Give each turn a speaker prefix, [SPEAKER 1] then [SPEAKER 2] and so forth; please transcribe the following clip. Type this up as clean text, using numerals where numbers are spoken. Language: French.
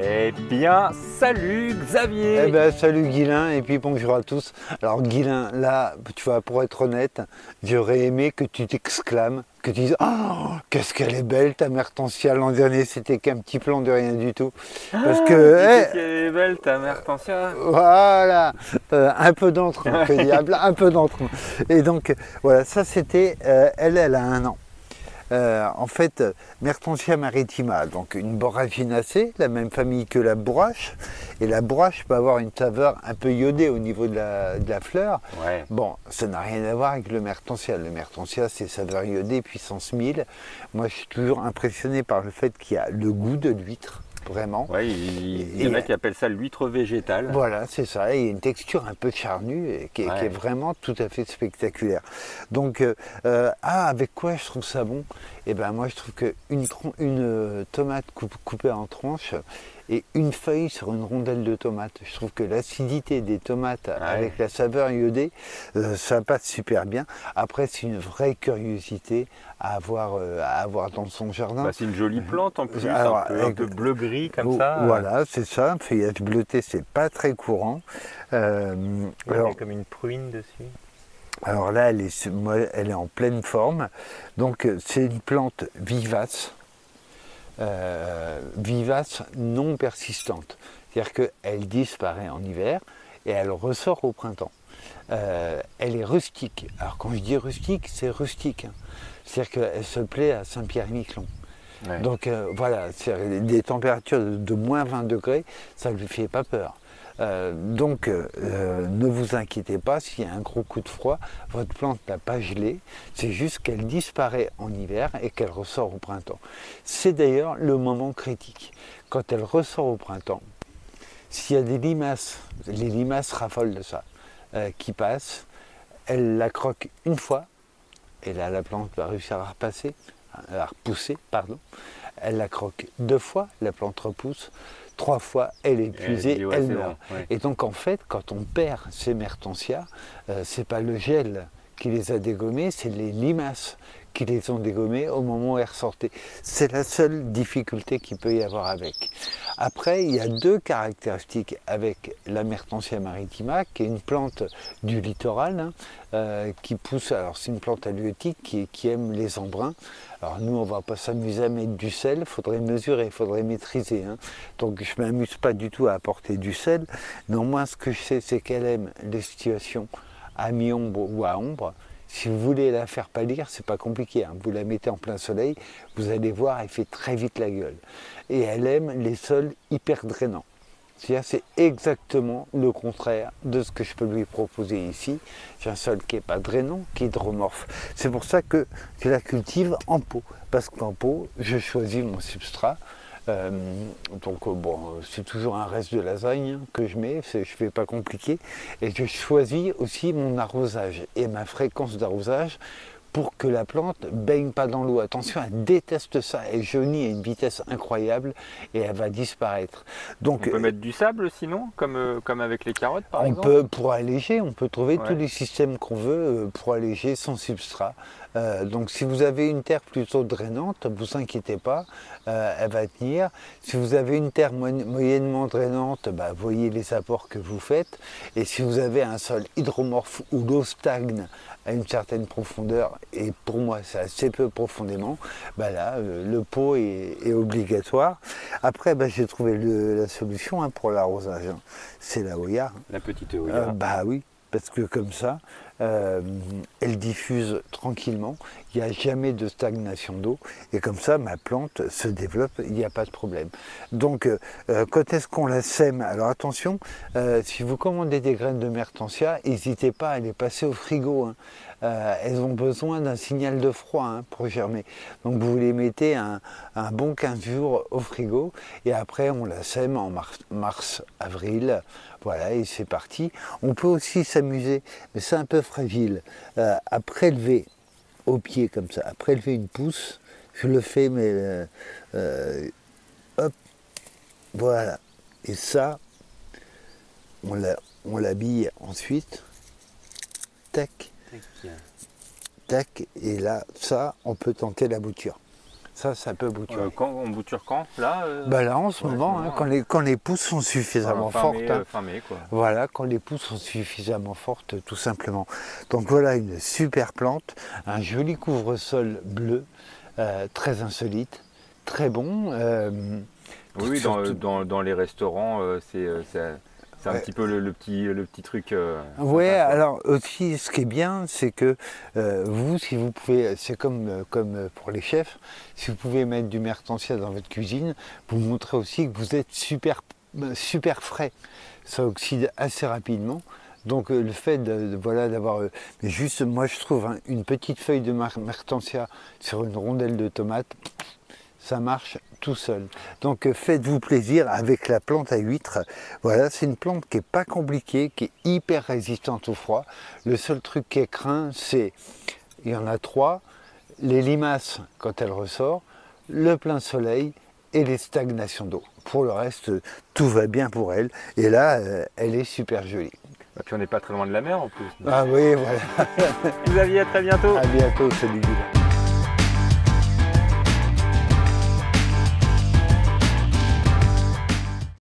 [SPEAKER 1] Eh bien, salut Xavier.
[SPEAKER 2] Eh ben, salut Guilain, et puis bonjour à tous. Alors Guilain, là, tu vois, pour être honnête, j'aurais aimé que tu t'exclames, que tu dises « Oh, qu'est-ce qu'elle est belle ta Mertensia !» L'an dernier, c'était qu'un petit plan de rien du tout. Parce que,
[SPEAKER 1] Qu'est-ce qu'elle est belle ta Mertensia.
[SPEAKER 2] voilà, un peu d'encre, que diable, un peu d'encre. Et donc, voilà, ça c'était, elle a 1 an. En fait, Mertensia maritima, donc une borraginacée, la même famille que la bourrache. Et la bourrache peut avoir une saveur un peu iodée au niveau de la fleur.
[SPEAKER 1] Ouais.
[SPEAKER 2] Bon, ça n'a rien à voir avec le Mertensia. Le Mertensia, c'est saveur iodée, puissance 1000. Moi, je suis toujours impressionné par le fait qu'il y a le goût de l'huître. Vraiment.
[SPEAKER 1] Ouais, il y en a qui appellent ça l'huître végétale.
[SPEAKER 2] Voilà, c'est ça. Et il y a une texture un peu charnue et qui est vraiment tout à fait spectaculaire. Donc, avec quoi je trouve ça bon? Eh ben, moi, je trouve qu'une tomate coupée en tranches et une feuille sur une rondelle de tomate. Je trouve que l'acidité des tomates avec la saveur iodée, ça passe super bien. Après, c'est une vraie curiosité à avoir dans son jardin.
[SPEAKER 1] Bah, c'est une jolie plante en plus,
[SPEAKER 2] Alors,
[SPEAKER 1] un peu bleu-gris comme ça.
[SPEAKER 2] Voilà, c'est ça. Un feuillage bleuté, c'est pas très courant.
[SPEAKER 1] Il y a comme une pruine dessus.
[SPEAKER 2] Alors là, elle est en pleine forme. Donc, c'est une plante vivace. Vivace, non persistante. C'est-à-dire qu'elle disparaît en hiver et elle ressort au printemps. Elle est rustique. Alors quand je dis rustique, c'est rustique. C'est-à-dire qu'elle se plaît à Saint-Pierre-et-Miquelon. Ouais. Donc voilà, des températures de moins 20 degrés, ça ne lui fait pas peur. Ne vous inquiétez pas, s'il y a un gros coup de froid, votre plante n'a pas gelé, c'est juste qu'elle disparaît en hiver et qu'elle ressort au printemps. C'est d'ailleurs le moment critique. Quand elle ressort au printemps, s'il y a des limaces, les limaces raffolent de ça, qui passent, elle la croque une fois, et là la plante va réussir à repousser, pardon. Elle la croque 2 fois, la plante repousse. 3 fois, elle est épuisée, elle meurt. Bon, ouais. Et donc en fait, quand on perd ces Mertensia, c'est pas le gel qui les a dégommés, c'est les limaces qui les ont dégommés au moment où elles ressortaient. C'est la seule difficulté qu'il peut y avoir avec. Après, il y a 2 caractéristiques avec la Mertensia maritima, qui est une plante du littoral, qui pousse, alors c'est une plante halieutique qui aime les embruns. Alors nous, on ne va pas s'amuser à mettre du sel, il faudrait mesurer, il faudrait maîtriser. Donc je ne m'amuse pas du tout à apporter du sel. Néanmoins, ce que je sais, c'est qu'elle aime les situations à mi-ombre ou à ombre. Si vous voulez la faire pâlir, c'est pas compliqué. Vous la mettez en plein soleil, vous allez voir, elle fait très vite la gueule. Et elle aime les sols hyper drainants. C'est-à-dire, c'est exactement le contraire de ce que je peux lui proposer ici. J'ai un sol qui n'est pas drainant, qui est hydromorphe. C'est pour ça que je la cultive en pot. Parce qu'en pot, je choisis mon substrat. C'est toujours un reste de lasagne que je mets, je ne fais pas compliqué. Et je choisis aussi mon arrosage et ma fréquence d'arrosage pour que la plante ne baigne pas dans l'eau. Attention, elle déteste ça, elle jaunit à une vitesse incroyable et elle va disparaître. Donc,
[SPEAKER 1] on peut mettre du sable sinon, comme avec les carottes par exemple.
[SPEAKER 2] Pour alléger, on peut trouver tous les systèmes qu'on veut pour alléger son substrat. Donc si vous avez une terre plutôt drainante, ne vous inquiétez pas, elle va tenir. Si vous avez une terre moyennement drainante, voyez les apports que vous faites. Et si vous avez un sol hydromorphe où l'eau stagne à une certaine profondeur, et pour moi c'est assez peu profondément, là le pot est obligatoire. Après j'ai trouvé la solution pour l'arrosage, c'est la Hoya.
[SPEAKER 1] La petite Hoya.
[SPEAKER 2] Oui, parce que comme ça, elle diffuse tranquillement, il n'y a jamais de stagnation d'eau, et comme ça ma plante se développe, il n'y a pas de problème. Donc quand est-ce qu'on la sème? Alors attention, si vous commandez des graines de Mertensia, n'hésitez pas à les passer au frigo. Elles ont besoin d'un signal de froid pour germer. Donc vous les mettez un bon 15 jours au frigo, et après on la sème en mars, avril. Voilà, et c'est parti. On peut aussi s'amuser, mais c'est un peu fragile, à prélever au pied comme ça, à prélever une pousse. Je le fais, mais hop, voilà. Et ça, on l'habille ensuite. Tac, tac. Et là, ça, on peut tenter la bouture. Ça peut bouturer.
[SPEAKER 1] Quand on bouture quand? Là
[SPEAKER 2] Bah là, en ce moment, hein, quand les pousses sont suffisamment fortes.
[SPEAKER 1] Fin mai, quoi.
[SPEAKER 2] Voilà, quand les pousses sont suffisamment fortes, tout simplement. Donc voilà une super plante, un joli couvre-sol bleu, très insolite, très bon.
[SPEAKER 1] Oui,
[SPEAKER 2] surtout-
[SPEAKER 1] dans les restaurants, c'est un
[SPEAKER 2] Ouais.
[SPEAKER 1] petit peu le petit truc.
[SPEAKER 2] Ouais,
[SPEAKER 1] sympa, quoi.
[SPEAKER 2] alors aussi, ce qui est bien, c'est que vous, si vous pouvez, c'est comme pour les chefs, si vous pouvez mettre du mertensia dans votre cuisine, vous montrez aussi que vous êtes super frais. Ça oxyde assez rapidement. Donc le fait voilà, d'avoir, mais juste, moi je trouve hein, une petite feuille de mertensia sur une rondelle de tomate, ça marche tout seul. Donc faites-vous plaisir avec la plante à huître. Voilà, c'est une plante qui n'est pas compliquée, qui est hyper résistante au froid. Le seul truc qui est craint, c'est, il y en a 3, les limaces quand elles ressortent, le plein soleil et les stagnations d'eau. Pour le reste, tout va bien pour elle. Et là, elle est super jolie.
[SPEAKER 1] Et puis on n'est pas très loin de la mer en plus.
[SPEAKER 2] Ah oui, voilà.
[SPEAKER 1] Xavier, à très bientôt.
[SPEAKER 2] À bientôt, salut Guylaine.